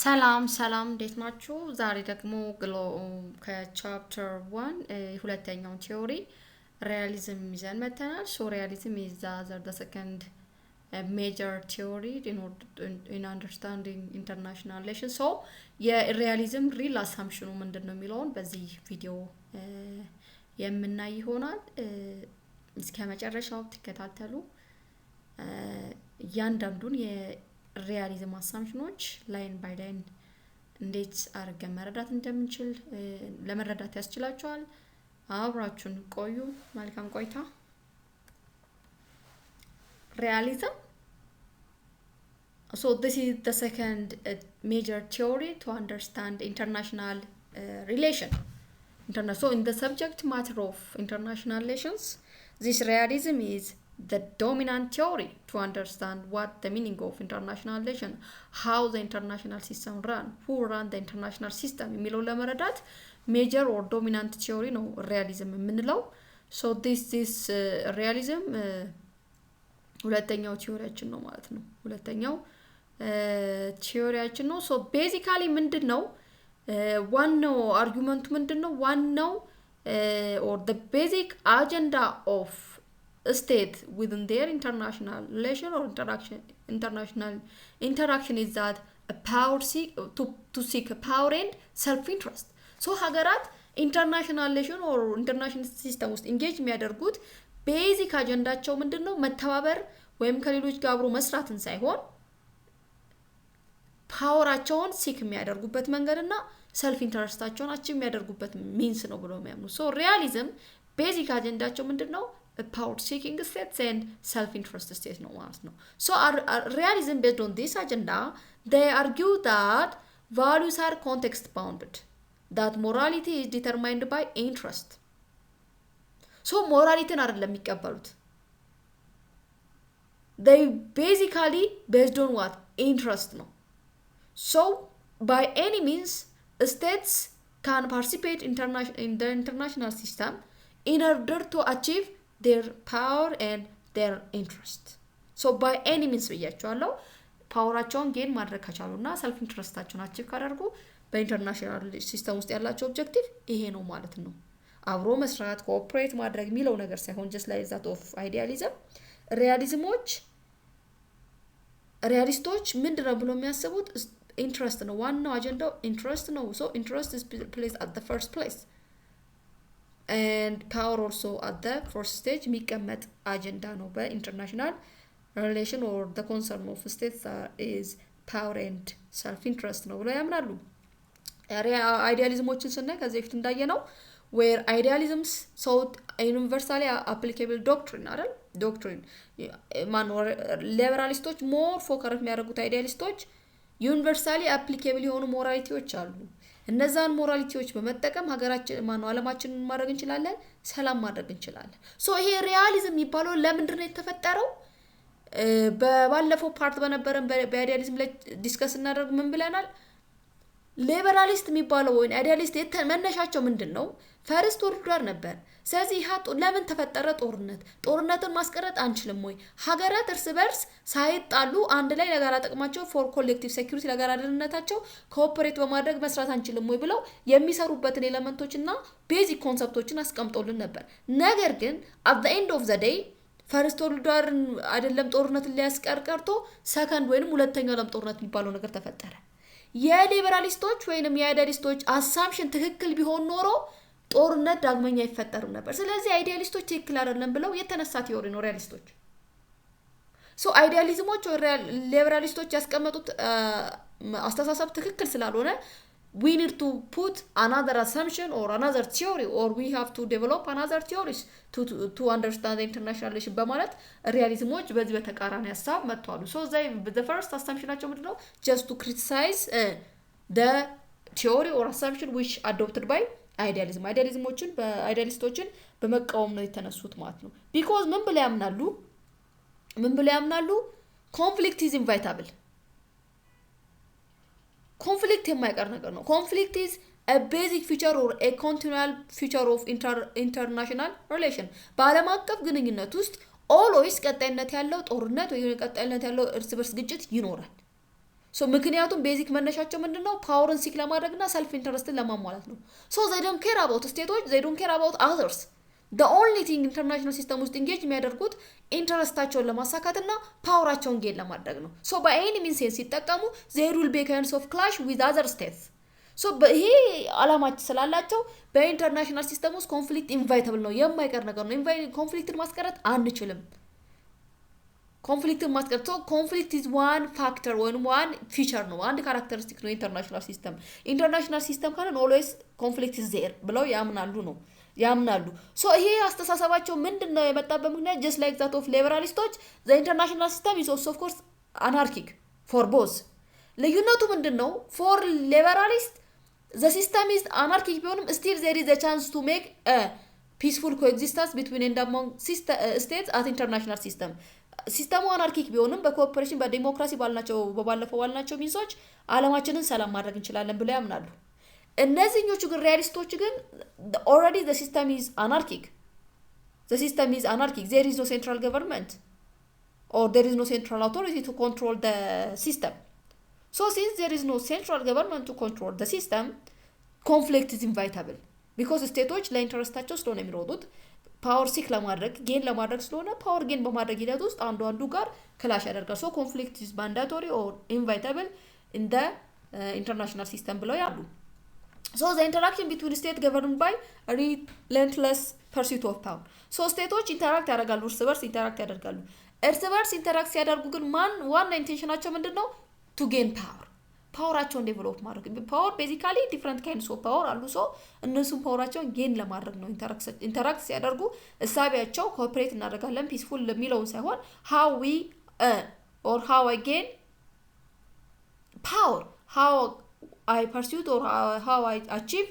ሰላም እንዴት ናችሁ? ዛሬ ደግሞ ከቻፕተር 1 ሁለተኛው ቲዮሪ ሪያሊዝም ይዘን መተናል። ሶ ሪያሊዝም is the second major theory in understanding international relations. So የሪያሊዝም ሪል አሳምፕሽኑ ምንድነው የሚለውን በዚህ ቪዲዮ የምናይ ይሆናል። እስከ መጨረሻው ተከታተሉ። እያንዳንዱን የሪያሊዝም አሳምፕሽኖች ላይን ባይ ላይን እንዴት አድርገን መረዳት እንደምንችል ለመረዳት ያስችላችኋል። አብራችሁን ቆዩ። መልካም ቆይታ። Realism. So this is the second major theory to understand international relation. So in the subject matter of international relations, this realism is the dominant theory to understand what the meaning of international relation, how the international system run, who run the international system. የሚለው ለመረዳት major or dominant theory ነው realism የምንለው. So this realism ሁለተኛው ቲዮሪያችን ነው ማለት ነው። ሁለተኛው ቲዮሪያችን ነው። ሶ ቤዚካሊ ምንድነው ዋናው አርጉመንቱ ምንድነው? ዋናው or the basic agenda of a state within their international relation or international interaction is that a power to seek a power and self-interest. So ሀገራት international relation or international system ውስጥ engage የሚያደርጉት ቤዚክ አጀንዳቸው ምንድነው? መተባበር ወይም ከሌሎች ጋር አብሮ መስራትን ሳይሆን ፓወራቸውን ሲክ የሚያደርጉበት መንገድና ሰልፍ ኢንተረስታቸውን አቺቭ የሚያደርጉበት ሚንስ ነው ብሎ የሚያምኑ። ሶ ሪያሊዝም ቤዚክ አጀንዳቸው ምንድነው? power seeking states and self interest states ነው ማለት ነው። So realism based on this agenda, they argue that values are context bounded, that morality is determined by interest. So morality አይደለም የሚቀበሉት. They basically based on what? Interest ነው. So by any means states can participate in the international system in order to achieve their power and their interest. So by any means ብያቸዋለሁ። ፓወራቸውን ጌን ማድረግ ከቻሉና ሰልፍ ኢንትረስታቸውን አቺቭ ካደረጉ በኢንተርናሽናል ሲስተም ውስጥ ያላቸው ኦብጀክቲቭ ይሄ ነው ማለት ነው። አብሮ መስራት ኮኦፕሬት ማድረግ የሚለው ነገር ሳይሆን just like that of idealism, ሪያሊስቶች ምንድነው ብሎ የሚያስቡት? ኢንትረስት ነው ዋናው አጀንዳው ኢንትረስት ነው። So interest is placed at the first place and power also at the first stage. የሚቀመጥ አጀንዳ ነው በኢንተርናሽናል relation or the concern of states is power and self interest ነው ብለው ያምናሉ። አይዲያሊዝሞችን ስናይ ከዚህ በፊት እንዳየነው where idealisms sought a universally applicable doctrine አይደል? doctrine ሊበራሊስቶች ሞር ፎከስ የሚያደርጉት አይዲያሊስቶች ዩኒቨርሳሊ አፕሊኬብል የሆኑ ሞራሊቲዎች አሉ። እነዛን ሞራሊቲዎች በመጠቀም ሀገራችን ዓለማችንን ማድረግ እንችላለን፣ ሰላም ማድረግ እንችላለን። ሶ ይሄ ሪያሊዝም የሚባለው ለምንድን ነው የተፈጠረው? በባለፈው ፓርት በነበረን በአይዲያሊዝም ላይ ዲስከስ እናደርግ ምን ብለናል? ሊበራሊስት የሚባለው ወይ አይዲያሊስት መነሻቸው ምንድነው? ፈርስት ወርልድ ዋር ነበር። ስለዚህ ለምን ተፈጠረ? ጦርነትን ማስቀረት አንችልም ወይ? ሀገራት እርስ በርስ ሳይጣሉ አንድ ላይ ለጋራ ጥቅማቸው ፎር ኮሌክቲቭ ሴኩሪቲ ለጋራ ደህንነታቸው ኮኦፐሬት በማድረግ መስራት አንችልም ወይ ብለው የሚሰሩበትን ኤሌመንቶችና ቤዚክ ኮንሰፕቶችን አስቀምጦልን ነበር። ነገር ግን at the end of the day ፈርስት ወርልድ ዋር አይደለም ጦርነትን ሊያስቀር ቀርቶ ሰከንድ ወይንም ሁለተኛው ዓለም ጦርነት የሚባለው ነገር ተፈጠረ። የሊበራሊስቶች ወይንም የአይዲያሊስቶች አሳምፕሽን ትክክል ቢሆን ኖሮ ጦርነት ዳግመኛ አይፈጠርም ነበር። ስለዚህ አይዲያሊስቶች ትክክል አይደለም ብለው የተነሳ ቲዮሪ ነው ሪያሊስቶች። ሶ አይዲያሊዝሞች ወይ ሊበራሊስቶች ያስቀመጡት አስተሳሰብ ትክክል ስላልሆነ we need to put another assumption or another theory or we have to develop another theories to understand the international relation በማለት ሪያሊዝሞች በዚህ በተቃራኒ ሐሳብ መጥተዋል። So the first assumptionቸው ምንድነው? just to criticize the theory or assumption which adopted by idealism. አይዲያሊስቶችን በመቃወም ነው የተነሱት ማለት ነው። because ምን ብለው ያምናሉ? conflict is inevitable. conflict የማይቀር ነገር ነው። conflict is a basic feature or a continual feature of international relation. በዓለም አቀፍ ግንኙነት ውስጥ always ቀጣይነት ያለው ጦርነት ወይ ቀጣይነት ያለው እርስ በርስ ግጭት ይኖራል። ሶ ምክንያቱም ቤዚክ መነሻቸው ምንድነው ፓወርን ሲክ ለማድረግና ሰልፍ ኢንተረስትን ለማሟላት ነው ሶ they don't care about ስቴቶች they don't care about others the only thing international system ውስጥ engage የሚያደርጉት ኢንተረስታቸውን ለማሳካትና ፓወራቸውን ጌን ለማድረግ ነው ሶ by any means ሲጠቀሙ they will be kinds of clash with other states ሶ ይሄ አላማቸው ስላላቸው በኢንተርናሽናል ሲስተም ውስጥ ኮንፍሊክት ኢንቫይተብል ነው የማይቀር ነገር ነው ኮንፍሊክትን ማስቀረት አንችልም ኮንፍሊክትን ማስቀረት ሶ ኮንፍሊክት is one factor or one feature ነው አንድ ካራክተሪስቲክ ነው ኢንተርናሽናል ሲስተም ካለን always conflict is there ብለው ያምናሉ ሶ ይሄ አስተሳሰባቸው ምንድነው የመጣበት ምክንያት just like that of liberalists the international system is also of course anarchic for both ልዩነቱ ምንድነው for liberalists the system is anarchic ቢሆንም still there is a chance to make a peaceful coexistence between and among states at international system ሲስተሙ አናርኪክ ቢሆንም በኮኦፐሬሽን በዲሞክራሲ ባልናቸው ሚንሶች ዓለማችንን ሰላም ማድረግ እንችላለን ብለው ያምናሉ እነዚህኞቹ ግን ሪያሊስቶች ግን already the system is anarchic there is no central government or there is no central authority to control the system so since there is no central government to control the system conflict is inevitable because ስቴቶች ለኢንተረስታቸው ስለሆነ የሚሮጡት ፓወር ሲክ ለማድረግ ጌን ለማድረግ ስለሆነ ፓወር ጌን በማድረግ ሂደት ውስጥ አንዱ ጋር ክላሽ ያደርጋል ሶ ኮንፍሊክት is mandatory or inevitable in the international system ብለው ያሉ so the interaction between state governed by relentless pursuit of power so ስቴቶች ኢንተራክት ያደርጋሉ እርስ በርስ ኢንተራክት ሲያደርጉ ግን ዋና ኢንቴንሽናቸው ምንድነው to gain ፓወራቸውን ዴቨሎፕ ማድረግ ፓወር ቤዚካሊ ዲፈረንት ካይንድስ ኦፍ ፓወር አሉ ሶ እነሱም ፓወራቸውን ጌን ለማድረግ ነው ኢንተራክት ሲያደርጉ እሳቢያቸው ኮኦፐሬት እናደርጋለን ፒስፉል ለሚለው ሳይሆን how we or how I gain power how I pursue or how I achieve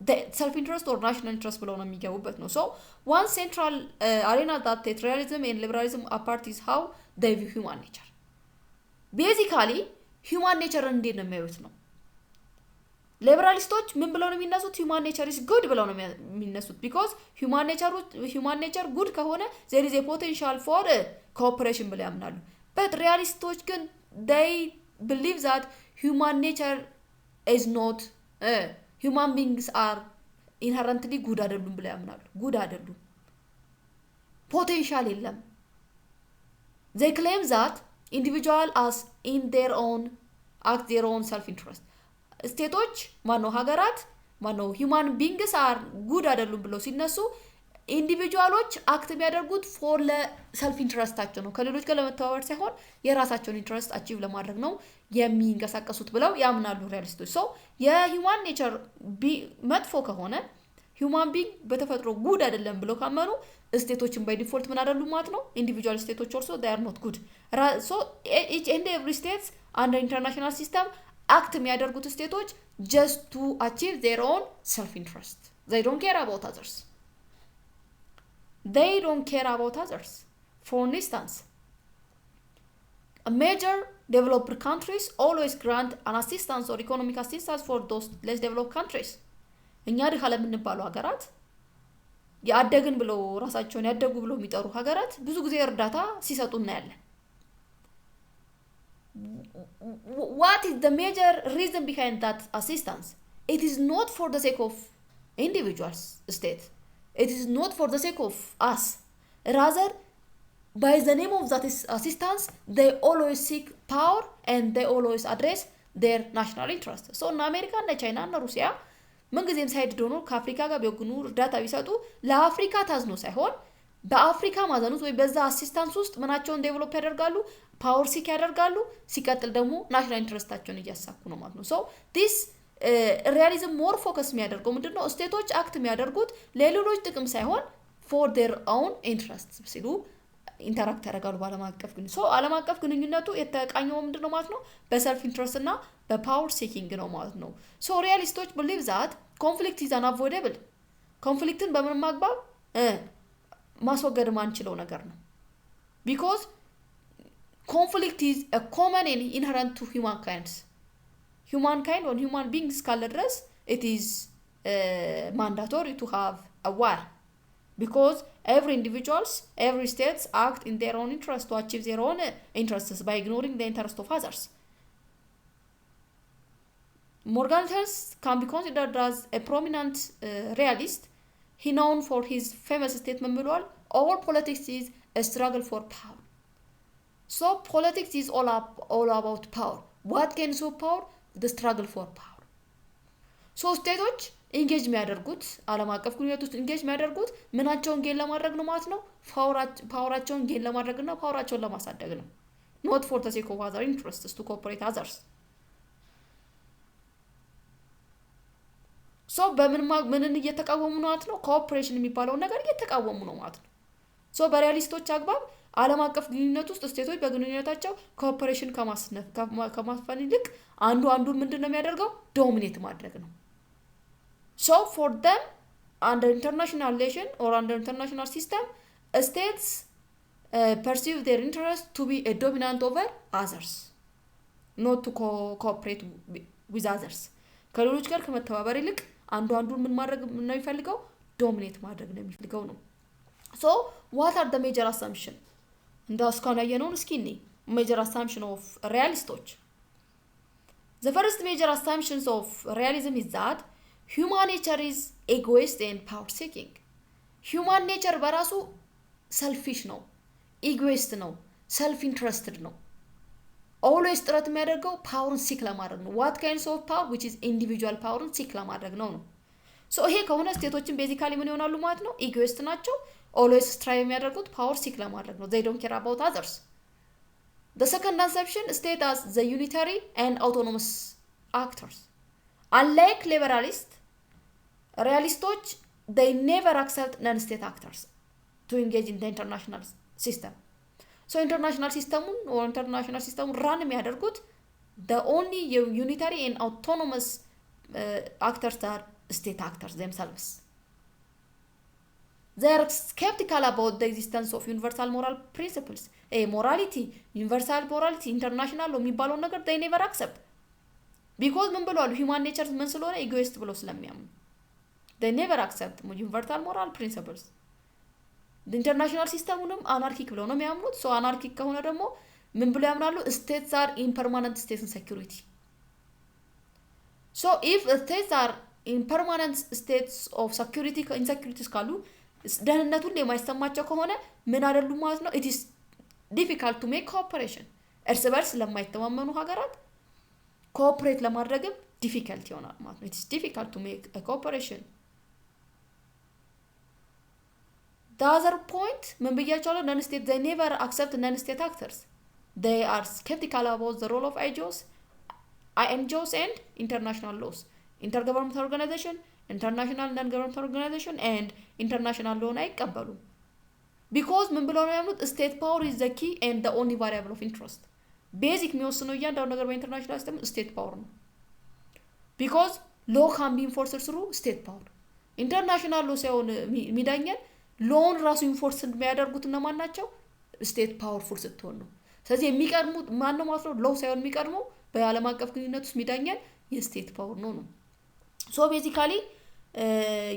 the self interest or national interest ብለው ነው የሚገቡበት ነው so one central arena that realism and liberalism apart is how they view human nature basically human nature እንዴት ነው የሚያዩት ነው ሊበራሊስቶች ምን ብለው ነው የሚነሱት human nature is good ብለው ነው የሚነሱት because human nature good ከሆነ there is a potential for cooperation ብለው ያምናሉ but realists ግን they believe that human nature is not human beings are inherently good አይደሉም ብለው ያምናሉ good አይደሉም potential የለም they claim that individual as in their own act their own self interest ስቴቶች ሀገራት human beings are good አይደሉም ብለው ሲነሱ ኢንዲቪጁዋሎች አክት የሚያደርጉት for self interestታቸው ነው ከሌሎች ጋር ለመተባበር ሳይሆን የራሳቸውን ኢንትረስት አቺቭ ለማድረግ ነው የሚንቀሳቀሱት ብለው ያምናሉ ሪያሊስቶች so የሂውማን ኔቸር መጥፎ ከሆነ human being በተፈጥሮ good አይደለም ብለው ካመኑ ስቴቶችን by default ምን አይደሉም ማለት ነው individual ስቴቶች also they are not good so each and every states under international system act የሚያደርጉት ስቴቶች just to achieve their own self interest they don't care about others for instance a major developed countries always grant an assistance or economic assistance for those less developed countries እኛ ድሃለ ምንባለው ሀገራት ያደግን ብለው ራሳቸውን ያደጉ ብለው የሚጠሩ ሀገራት ብዙ ጊዜ እርዳታ ሲሰጡ እናያለን what is the major reason behind that assistance it is not for the sake of individuals state it is not for the sake of us rather by the name of that assistance they always seek power and they always address their national interest so in America and China and Russia መንግዜም ሳይድ ዶኖ ከአፍሪካ ጋር ቢወግኑ እርዳታ ቢሰጡ ለአፍሪካ ታዝኖ ሳይሆን በአፍሪካ ማዘኑት ወይ በዛ አሲስታንስ ውስጥ ምናቸውን ዴቨሎፕ ያደርጋሉ ፓወር ሲክ ያደርጋሉ ሲቀጥል ደግሞ ናሽናል ኢንትረስታቸውን እያሳኩ ነው ማለት ነው so this realism more focus የሚያደርገው ምንድነው ስቴቶች አክት የሚያደርጉት ለሌሎች ጥቅም ሳይሆን for their own interests ሲሉ ኢንተራክት ያደርጋሉ በዓለም አቀፍ ግን so ዓለም አቀፍ ግንኙነቱ የተቃኘው ምንድነው ማለት ነው በሰልፍ ኢንትረስት እና በፓወር ሲኪንግ ነው ማለት ነው so realists believe that conflict is unavoidable conflicትን በምን ማግባብ ማስወገድ ማንችለው ነገር ነው because conflict is a common and inherent to humankind or human beings ካለ ድረስ it is mandatory to have a war because every states act in their own interest to achieve their own interests by ignoring the interest of others Morgenthau can be considered as a prominent realist. He known for his famous statement ብሏል all politics is a struggle for power. So politics is all about power. What gains of power? The struggle for power. So ስቴቶች ኢንጌጅ የሚያደርጉት ዓለም አቀፍ ግንኙነት ውስጥ ኢንጌጅ የሚያደርጉት ምናቸውን ጌን ለማድረግ ነው ማለት ነው ፓወራቸውን ጌን ለማድረግና ፓወራቸውን ለማሳደግ ነው not for the sake of other interests to cooperate others. So ምንን እየተቃወሙ ነው ማለት ነው ኮኦፕሬሽን የሚባለው ነገር እየተቃወሙ ነው ማለት ነው so በሪያሊስቶች አግባብ ዓለም አቀፍ ግንኙነት ውስጥ ስቴቶች በግንኙነታቸው ኮኦፕሬሽን ከማስፈን ይልቅ አንዱ ምንድነው የሚያደርገው ዶሚኔት ማድረግ ነው. So for them, under international relation or under international system, states perceive their interest to be a dominant over others, not to cooperate with others. ከሌሎች ጋር ከመተባበር ይልቅ አንዱን ምን ማድረግ ነው የሚፈልገው ዶሚኔት ማድረግ ነው የሚፈልገው ነው. So what are the major assumption? እንዳስካውን ያየነውን እስኪ እኔ major assumption of realistoች. The first major assumptions of realism is that human nature is egoist and power seeking. Human nature በራሱ selfish ነው egoist ነው self interested ነው always ጥረት የሚያደርገው ፓወርን ሲክ ለማድረግ ነው. what kinds of power which is individual ፓወርን ሲክ ለማድረግ ነው. so ይሄ ከሆነ ስቴቶችን ቤዚካሊ ምን ይሆናሉ ማለት ነው egoist ናቸው always strive የሚያደርጉት ፓወር ሲክ ለማድረግ ነው. they don't care about others. The second assumption state as the unitary and autonomous actors. Unlike liberalists, realistoች they never accept non-state actors to engage in the international system. So international system or international system run የሚያደርጉት the only unitary and autonomous actors are state actors themselves. They are skeptical about the existence of universal moral principles. morality, universal morality, international law የሚባለው ነገር they never accept. because ምን ብለዋል human nature ምን ስለሆነ egoist ብሎ ስለሚያምኑ they never accept universal moral principles. the international systemንም anarchic ብለው ነው የሚያምኑት. so anarchic ከሆነ ደግሞ ምን ብለው ያምናሉ states are impermanent states in security. so if states are impermanent states of security insecurities ካሉ ደህንነቱን የማይሰማቸው ከሆነ ምን አይደሉም ማለት ነው it is difficult to make cooperation. እርስ በርስ ለማይተማመኑ ሀገራት cooperate ለማድረግም difficult ይሆናል ማለት ነው. it is difficult to make a cooperation. the other point ምን ብያቸዋለሁ non-state they never accept non-state actors. they are skeptical about the role of NGOs and international laws. intergovernmental organization, international non-governmental organization and international law አይቀበሉም. because ምን ብለው ነው ያሉት state power is the key and the only variable of interest. basic የሚወስነው እያንዳንዱ ነገር በኢንተርናሽናል ሲስተም state power ነው. because law can be enforced through state power. international law ሳይሆን የሚዳኘን ሎውን ራሱ ኢንፎርስ የሚያደርጉት እነማን ናቸው ስቴት ፓወርፉል ስትሆን ነው. ስለዚህ የሚቀድሙ ማን ነው ማለት ነው ሎው ሳይሆን የሚቀድሙ በዓለም አቀፍ ግንኙነት ውስጥ የሚዳኘን የስቴት ፓወር ነው. so basically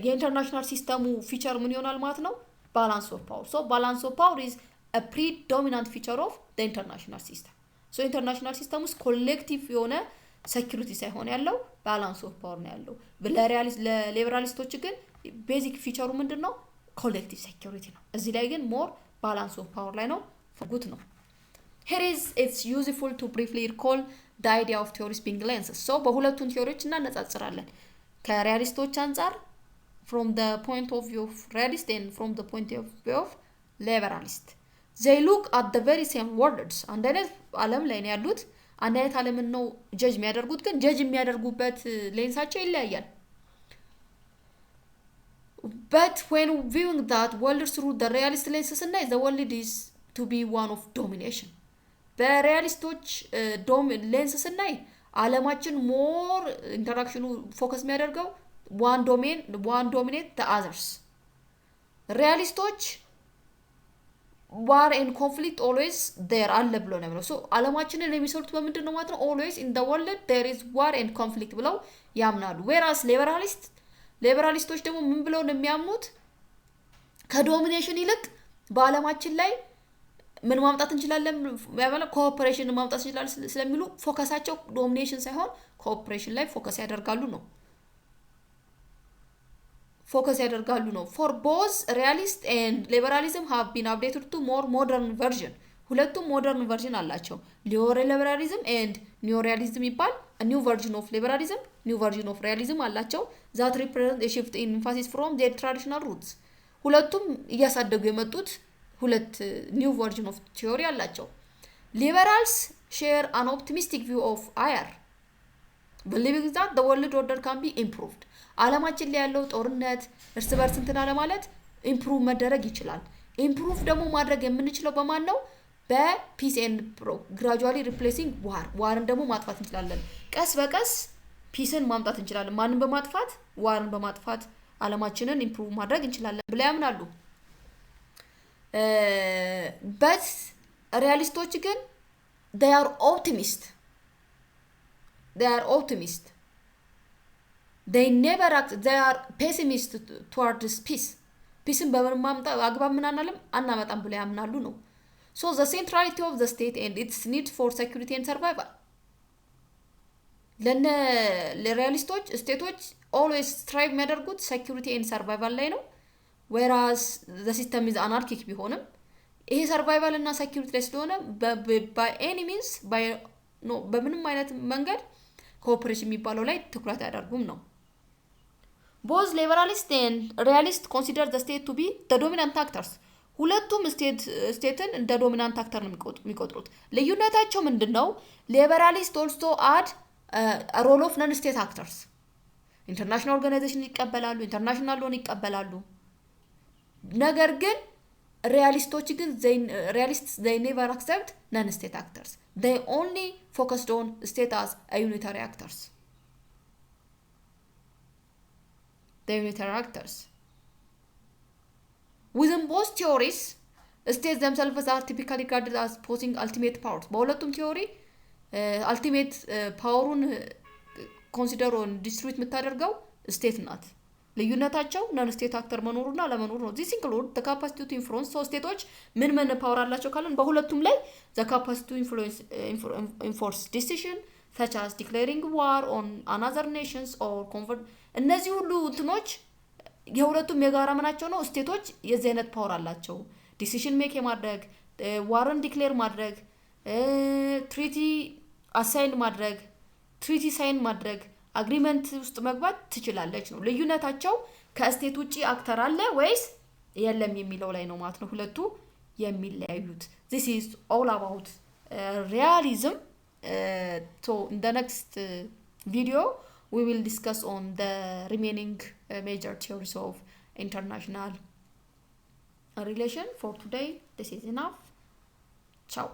የኢንተርናሽናል ሲስተሙ ፊቸር ምን ይሆናል ማለት ነው balance of power. so balance of power is a predominant feature of the international system. so international system ውስጥ ኮሌክቲቭ የሆነ ሴኩሪቲ ሳይሆን ያለው balance of power ነው ያለው. ለሊበራሊስቶች ግን ቤዚክ ፊቸሩ ምንድነው collective security ነው. እዚህ ላይ ግን more balance of power ላይ ነው ፈጉት ነው. here is it's useful to briefly recall the idea of theories being lenses. so በሁለቱን ቲዮሪዎች እናነጻጽራለን ከሪያሊስቶች አንፃር from the point of view of realist and from the point of view of liberalist. they look at the very same worlds. አንድ አይነት ዓለም ላይ ነው ያሉት አንድ አይነት ዓለም ነው ጀጅ የሚያደርጉት ግን ጀጅ የሚያደርጉበት ሌንሳቸው ይለያያል. but when viewing that world through the realist lenses and the world is to be one of domination. በሪያሊስቶች ሌንስስ እናይ ዓለማችን ሞር ኢንተራክሽኑ ፎከስ የሚያደርገው one dominate the others. realistoች war and conflict always there አለ ብሎ ነው የሚለው. so ዓለማችንን የሚሰሩት በምንድነው ማለት ነው always in the world there is war and conflict ብለው ያምናሉ. whereas ሊበራሊስቶች ደግሞ ምን ብለው ነው የሚያምኑት ከዶሚኔሽን ይልቅ በዓለማችን ላይ ምን ማምጣት እንችላለን ያባለ ኮኦፐሬሽን ማምጣት እንችላለን ስለሚሉ ፎከሳቸው ዶሚኔሽን ሳይሆን ኮኦፐሬሽን ላይ ፎከስ ያደርጋሉ ነው for both realist and liberalism have been updated to more modern version ሁለቱም ሞደርን ቨርዥን አላቸው liberalism and neorealism ይባል a new version of liberalism new version of realism አላቸው that represent a shift in emphasis from their traditional roots ሁለቱም እያሳደጉ የመጡት ሁለት new version of theory አላቸው liberals share an optimistic view of IR believing that the world order can be improved ዓለማችን ላይ ያለው ጦርነት እርስ በርስ እንትና ለማለት ኢምፕሩቭ መደረግ ይችላል ኢምፕሩቭ ደግሞ ማድረግ የምንችለው በማን ነው በፒስ ኤንድ gradually replacing ዋርን ደግሞ ማጥፋት እንችላለን ቀስ በቀስ ፒስን ማምጣት እንችላለን ማንን በማጥፋት ዋርን በማጥፋት ዓለማችንን ኢምፕሩቭ ማድረግ እንችላለን ብለው ያምናሉ but ሪያሊስቶች ግን they are optimist they never act they are pessimist towards peace በማምጣ አግባብ ምን አናለም አናመጣም ብለው ያምናሉ ነው so the centrality of the state and its need for security and survival ለሪያሊስቶች ስቴቶች always strive የሚያደርጉት security and survival ላይ ነው whereas the system is anarchic ቢሆንም ይሄ survival እና security ላይ ስለሆነ by any means በምንም አይነት መንገድ cooperation የሚባለው ላይ ትኩረት ያደርጉም ነው both liberalist and realist consider the state to be the dominant actors ሁለቱም ስቴትን እንደ ዶሚናንት አክተር ነው የሚቆጥሩት ለዩናይታቸው ምንድነው ሊበራሊስት also add a role of non state actors international organization ይቀበላሉ international loan ይቀበላሉ ነገር ግን realists they never accept non state actors they only focused on state as a unitary actors within both theories states themselves are typically regarded as possessing ultimate powers በሁለቱም ቲዮሪ ultimate powerን consider on distribute የምታደርገው state ናት ልዩነታቸው non state actor መኖሩና ለመኖሩ ነው this include the capacity to influence so ስቴቶች ምን ፓወር አላቸው ካለን በሁለቱም ላይ the capacity to enforce decision such as declaring war on another nations or convert እነዚህ ሁሉ እንትኖች የሁለቱም የጋራ ምናቸው ነው ስቴቶች የዚህ አይነት ፓወር አላቸው ዲሲዥን ሜክ የማድረግ ዋርን ዲክሌር ማድረግ ትሪቲ አሳይን ማድረግ ትሪቲ ሳይን ማድረግ አግሪመንት ውስጥ መግባት ትችላለች ነው ልዩነታቸው ከስቴት ውጪ አክተር አለ ወይስ የለም የሚለው ላይ ነው ማለት ነው ሁለቱ የሚለያዩት this is all about realism so in the next video we will discuss on the remaining major theories of international relation for today this is enough ciao